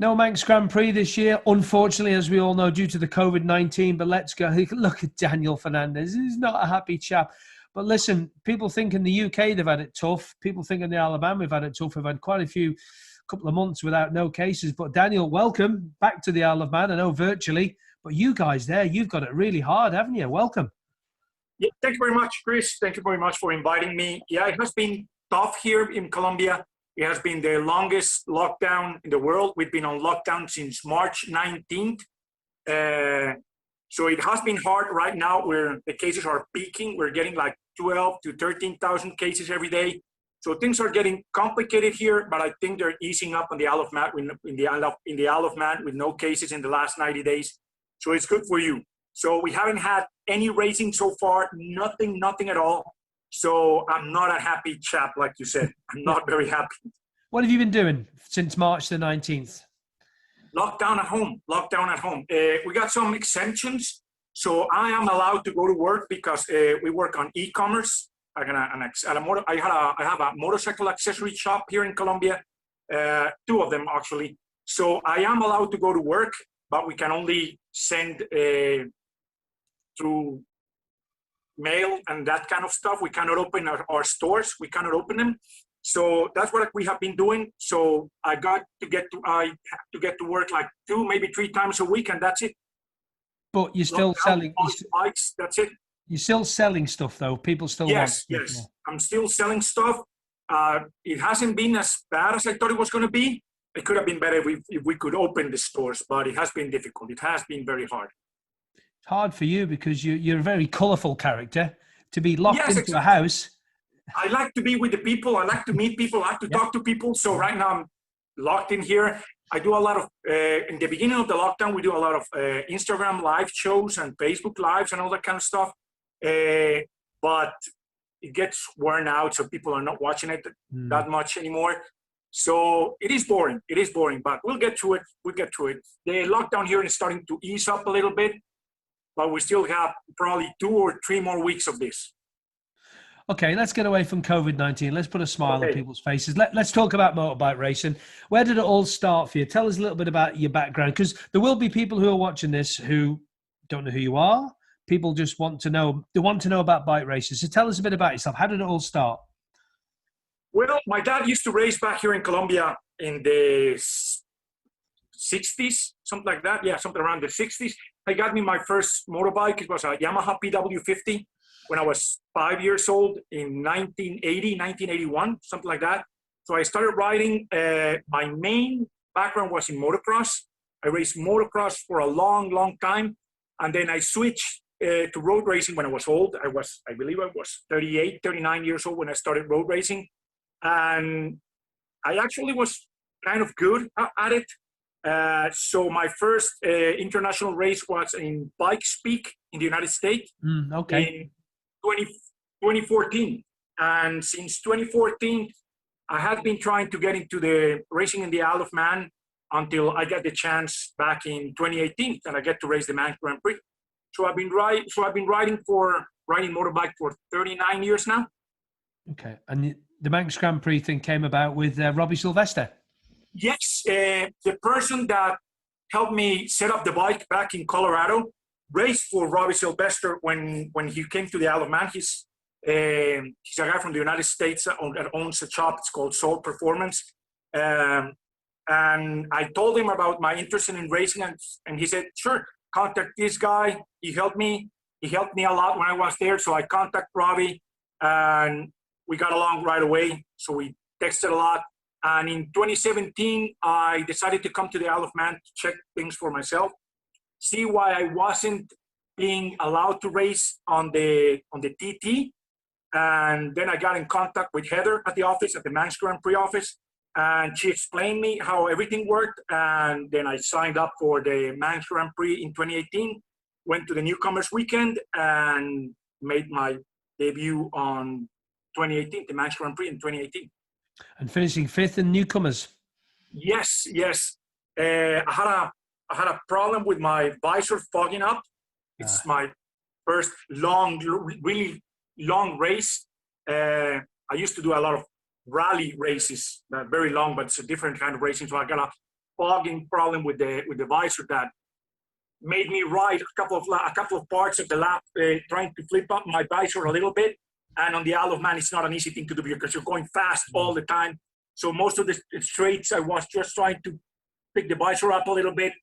No Manx Grand Prix this year, unfortunately, as we all know, due to the COVID-19. But let's go. Look at Daniel Fernandez. He's not a happy chap. But listen, people think in the UK they've had it tough. People think in the Alabama we've had it tough. We've had quite a couple of months without no cases. But Daniel, welcome back to the Isle of Man. I know virtually, but you guys there, you've got it really hard, haven't you? Welcome. Yeah, thank you very much, Chris. Thank you very much for inviting me. Yeah, it has been tough here in Colombia. It has been the longest lockdown in the world. We've been on lockdown since March 19th. So it has been hard right now where the cases are peaking. We're getting like 12 to 13,000 cases every day. So things are getting complicated here, but I think they're easing up on the Isle of Man, in the Isle of Man with no cases in the last 90 days. So it's good for you. So we haven't had any racing so far, nothing at all. So I'm not a happy chap, like you said. I'm not very happy. What have you been doing since March the 19th? Lockdown at home. We got some exemptions. So I am allowed to go to work because we work on e-commerce. I have a motorcycle accessory shop here in Colombia, two of them actually. So I am allowed to go to work, but we can only send through mail and that kind of stuff. We cannot open our stores. We cannot open them. So that's what we have been doing. So I have to get to work like 2, maybe 3 times a week, and that's it. But you're still selling bikes. That's it. You're still selling stuff though. People still yes. want stuff. I'm still selling stuff. It hasn't been as bad as I thought it was going to be. It could have been better if we could open the stores, but it has been difficult. It has been very hard. It's hard for you because you're a very colourful character to be locked into a house. I like to be with the people. I like to meet people. I like to talk to people. So right now I'm locked in here. I do a lot of, in the beginning of the lockdown, we do a lot of Instagram live shows and Facebook lives and all that kind of stuff. But it gets worn out, so people are not watching it that much anymore. So it is boring. But we'll get through it. The lockdown here is starting to ease up a little bit, but we still have probably 2 or 3 more weeks of this. Okay, let's get away from COVID-19. Let's put a smile on people's faces. Let's talk about motorbike racing. Where did it all start for you? Tell us a little bit about your background, because there will be people who are watching this who don't know who you are. People just want to know. They want to know about bike races. So tell us a bit about yourself. How did it all start? Well, my dad used to race back here in Colombia in the 60s, something like that. Yeah, something around the 60s. He got me my first motorbike. It was a Yamaha PW50 when I was 5 years old in 1981, something like that. So I started riding. My main background was in motocross. I raced motocross for a long time. And then I switched to road racing when I was old. I believe I was 38, 39 years old when I started road racing. And I actually was kind of good at it. So my first international race was in Bike Speak in the United States in 2014. And since 2014, I had been trying to get into the racing in the Isle of Man until I got the chance back in 2018, and I get to race the Manx Grand Prix. So I've been riding motorbike for 39 years now. Okay, and the Manx Grand Prix thing came about with Robbie Sylvester. Yes, the person that helped me set up the bike back in Colorado raced for Robbie Sylvester when he came to the Isle of Man. He's a guy from the United States that owns a shop. It's called Soul Performance. And I told him about my interest in racing, and he said, sure, contact this guy. He helped me a lot when I was there. So I contacted Robbie, and we got along right away. So we texted a lot. And in 2017, I decided to come to the Isle of Man to check things for myself, see why I wasn't being allowed to race on the TT. And then I got in contact with Heather at the office, at the Manx Grand Prix office. And she explained me how everything worked. And then I signed up for the Manx Grand Prix in 2018, went to the Newcomers Weekend, and made my debut on 2018, the Manx Grand Prix in 2018. And finishing 5th in Newcomers. Yes. I had a problem with my visor fogging up. It's my first really long race. I used to do a lot of rally races, very long, but it's a different kind of racing. So I got fogging problem with the visor that made me ride a couple of parts of the lap trying to flip up my visor a little bit. And on the Isle of Man, it's not an easy thing to do because you're going fast all the time. So most of the straights, I was just trying to pick the visor up a little bit,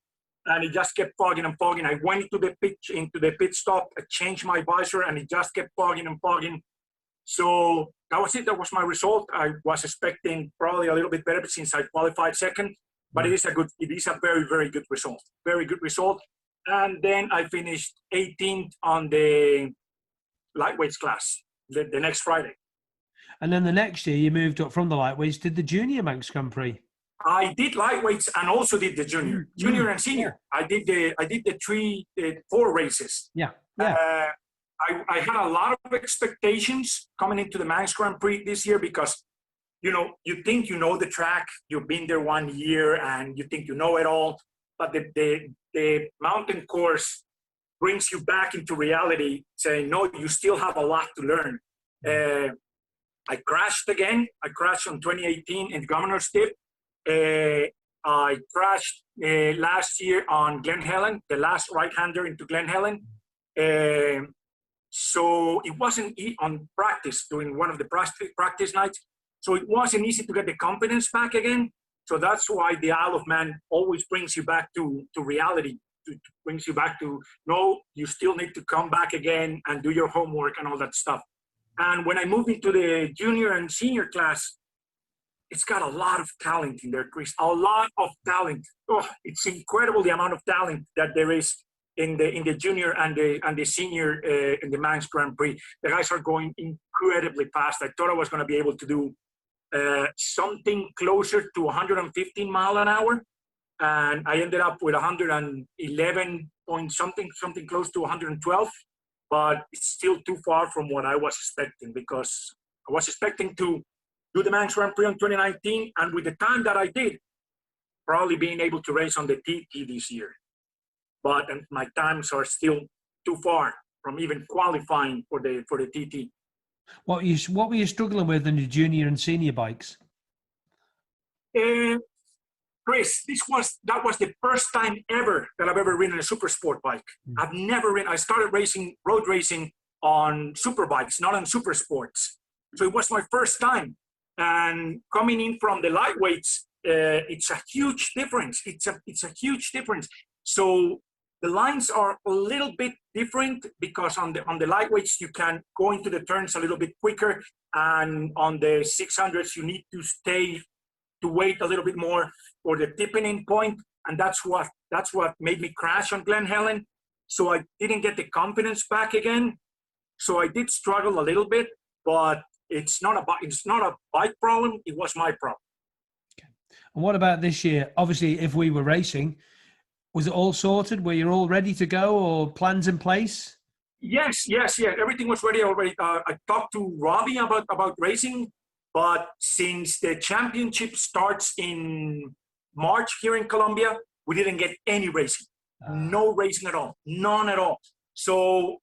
and it just kept fogging and fogging. I went into the pit stop, I changed my visor, and it just kept fogging and fogging. So that was it. That was my result. I was expecting probably a little bit better since I qualified second, but it is a very, very good result. Very good result. And then I finished 18th on the lightweights class the next Friday. And then the next year you moved up from the lightweights, did the junior Manx Grand Prix. I did lightweights and also did the junior and senior. I did the 4 races. Yeah. I had a lot of expectations coming into the Manx Grand Prix this year because, you think you know the track, you've been there 1 year and you think you know it all, but the mountain course brings you back into reality saying, no, you still have a lot to learn. I crashed again. I crashed on 2018 in Governor's Tip. I crashed last year on Glen Helen, the last right-hander into Glen Helen. So it wasn't on practice, during one of the practice nights. So it wasn't easy to get the confidence back again. So that's why the Isle of Man always brings you back to reality. Brings you back to, no, you still need to come back again and do your homework and all that stuff. And when I moved into the junior and senior class, it's got a lot of talent in there, Chris. A lot of talent. Oh, it's incredible the amount of talent that there is in the junior and the senior in the Manx Grand Prix. The guys are going incredibly fast. I thought I was going to be able to do something closer to 115 mile an hour, and I ended up with 111 point something close to 112. But it's still too far from what I was expecting, because I was expecting to do the Manx Grand Prix in 2019, and with the time that I did, probably being able to race on the TT this year. But my times are still too far from even qualifying for the TT. What were you struggling with in the junior and senior bikes? Chris, that was the first time ever that I've ever ridden a super sport bike. I've never ridden. I started road racing on super bikes, not on super sports. So it was my first time. And coming in from the lightweights, it's a huge difference. It's a huge difference. So the lines are a little bit different because on the lightweights you can go into the turns a little bit quicker, and on the 600s you need to wait a little bit more for the tipping in point, and that's what made me crash on Glen Helen. So I didn't get the confidence back again. So I did struggle a little bit, but it's not a bike problem. It was my problem. Okay. And what about this year? Obviously, if we were racing, was it all sorted? Were you all ready to go, or plans in place? Yes. Everything was ready already. I talked to Robbie about racing, but since the championship starts in March here in Colombia, we didn't get any racing. No racing at all. None at all. So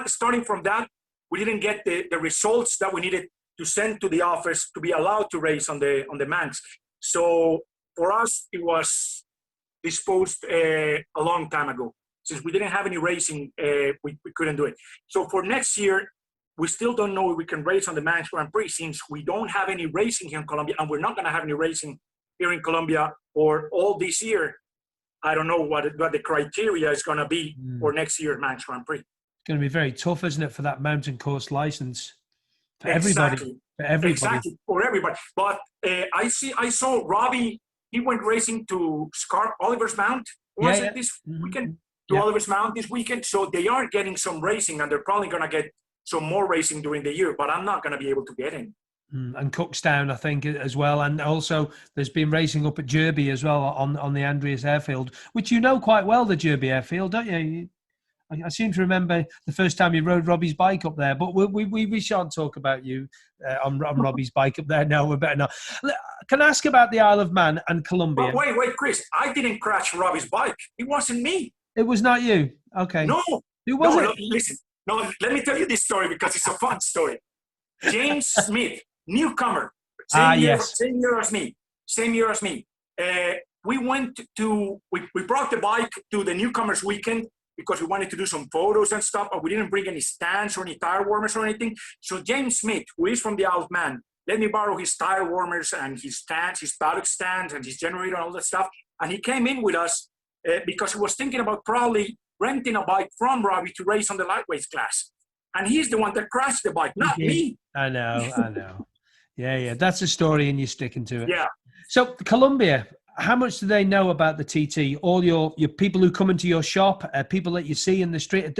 starting from that, we didn't get the results that we needed to send to the office to be allowed to race on the Manx. So for us, it was disposed a long time ago. Since we didn't have any racing, we couldn't do it. So for next year, we still don't know if we can race on the Manx Grand Prix, since we don't have any racing here in Colombia, and we're not going to have any racing here in Colombia for all this year. I don't know what the criteria is going to be for next year's Manx Grand Prix. It's going to be very tough, isn't it, for that mountain course license? For exactly. everybody. Exactly, for everybody. But I saw Robbie, he went racing to Oliver's Mount. This weekend? To Oliver's Mount this weekend. So they are getting some racing, and they're probably going to get some more racing during the year, but I'm not going to be able to get in. And Cookstown, I think, as well. And also there's been racing up at Derby as well on the Andreas Airfield, which you know quite well, the Derby Airfield, don't you? I seem to remember the first time you rode Robbie's bike up there, but we shan't talk about you on Robbie's bike up there. No, we're better not. Can I ask about the Isle of Man and Colombia? But wait, Chris, I didn't crash Robbie's bike. It wasn't me. It was not you? Okay. No. Who was it? No, listen. No, let me tell you this story because it's a fun story. James Smith, newcomer, same year as me. we brought the bike to the newcomers weekend because we wanted to do some photos and stuff, but we didn't bring any stands or any tire warmers or anything. So James Smith, who is from the Isle of Man, let me borrow his tire warmers and his stands, his paddock stands and his generator and all that stuff. And he came in with us because he was thinking about probably renting a bike from Robbie to race on the lightweight class. And he's the one that crashed the bike, not me. I know. Yeah. That's the story and you're sticking to it. Yeah. So Colombia, how much do they know about the TT? All your people who come into your shop, people that you see in the street,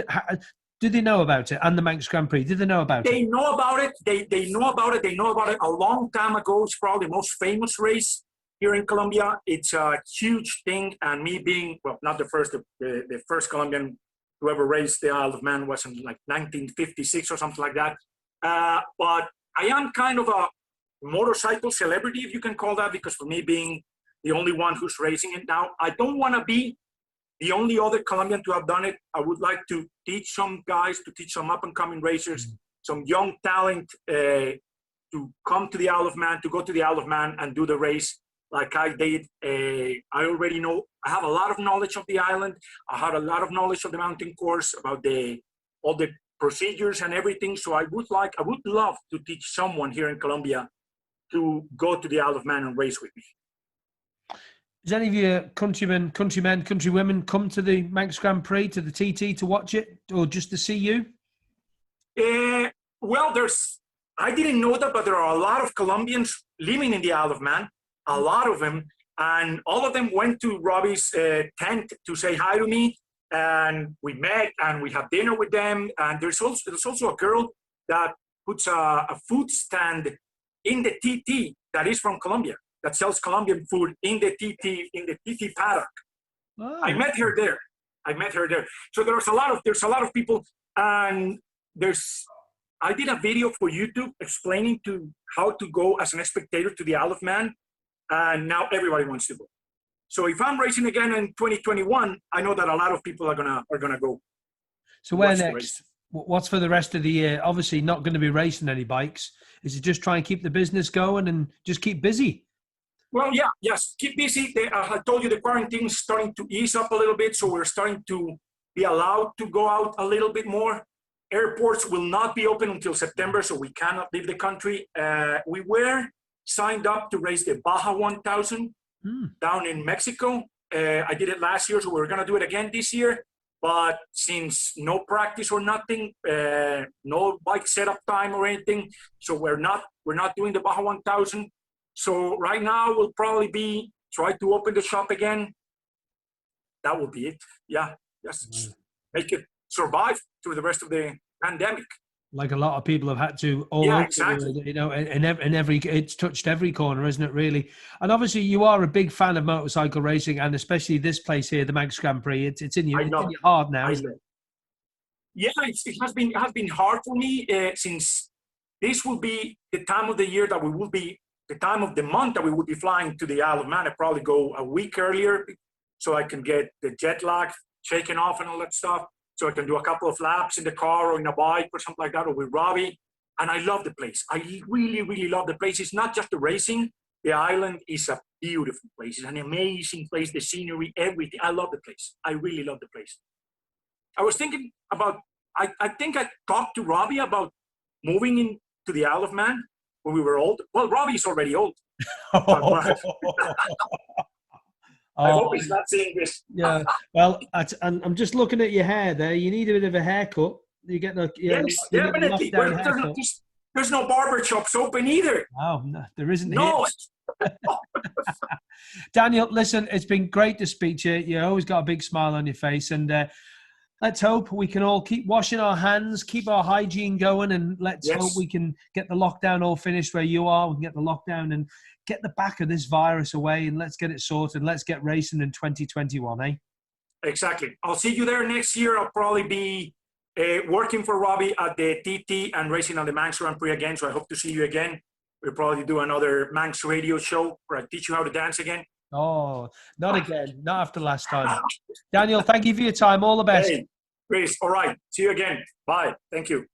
do they know about it? And the Manx Grand Prix, did they know about it? They know about it. They know about it. They know about it a long time ago. It's probably the most famous race here in Colombia. It's a huge thing. And me being, well, not the first, the first Colombian who ever raced the Isle of Man was in like 1956 or something like that. But I am kind of a motorcycle celebrity, if you can call that, because for me being the only one who's racing it now, I don't want to be the only other Colombian to have done it. I would like to teach some guys, to teach some up-and-coming racers, some young talent to come to the Isle of Man, to go to the Isle of Man and do the race like I did. I already know, I have a lot of knowledge of the island. I had a lot of knowledge of the mountain course, about all the procedures and everything. So I would love to teach someone here in Colombia to go to the Isle of Man and race with me. Does any of your countrymen, countrywomen come to the Manx Grand Prix, to the TT, to watch it, or just to see you? Well, I didn't know that, but there are a lot of Colombians living in the Isle of Man, a lot of them, and all of them went to Robbie's tent to say hi to me, and we met, and we had dinner with them, and there's also a girl that puts a food stand in the TT that is from Colombia, that sells Colombian food in the TT paddock. Oh. I met her there. So there's a lot of people, and I did a video for YouTube explaining to how to go as an spectator to the Isle of Man, and now everybody wants to go. So if I'm racing again in 2021, I know that a lot of people are gonna go. So where next? What's for the rest of the year? Obviously not going to be racing any bikes. Is it just try and keep the business going and just keep busy? Well, yes, keep busy. I told you the quarantine is starting to ease up a little bit, so we're starting to be allowed to go out a little bit more. Airports will not be open until September, so we cannot leave the country. We were signed up to race the Baja 1000 down in Mexico. I did it last year, so we're going to do it again this year. But since no practice or nothing, no bike setup time or anything, so we're not doing the Baja 1000. So right now we'll probably try to open the shop again. That will be it. Yeah, just make it survive through the rest of the pandemic. Like a lot of people have had to. Exactly. You know, in every, it's touched every corner, isn't it? Really. And obviously, you are a big fan of motorcycle racing, and especially this place here, the Manx Grand Prix. It's in your heart now, isn't it? Yeah, it has been hard for me since this will be the time of the year that we will be. The time of the month that we would be flying to the Isle of Man. I probably go a week earlier so I can get the jet lag shaken off and all that stuff. So I can do a couple of laps in the car or in a bike or something like that, or with Robbie. And I love the place. I really, really love the place. It's not just the racing. The island is a beautiful place. It's an amazing place. The scenery, everything. I love the place. I really love the place. I was thinking about, I think I talked to Robbie about moving into the Isle of Man when we were old. Well, Robbie's already old. I hope he's not seeing this. Yeah. Well, I'm just looking at your hair there. You need a bit of a haircut. You get the definitely. There's no barber shops open either. Oh, no, there isn't. No. Daniel, listen, it's been great to speak to you. You always got a big smile on your face, and let's hope we can all keep washing our hands, keep our hygiene going, and let's hope we can get the lockdown all finished where you are. We can get the lockdown and get the back of this virus away, and let's get it sorted. Let's get racing in 2021, eh? Exactly. I'll see you there next year. I'll probably be working for Robbie at the TT and racing on the Manx Grand Prix again, so I hope to see you again. We'll probably do another Manx radio show where I teach you how to dance again. Oh, not again. Not after last time. Daniel, thank you for your time. All the best. Hey, Chris, all right. See you again. Bye. Thank you.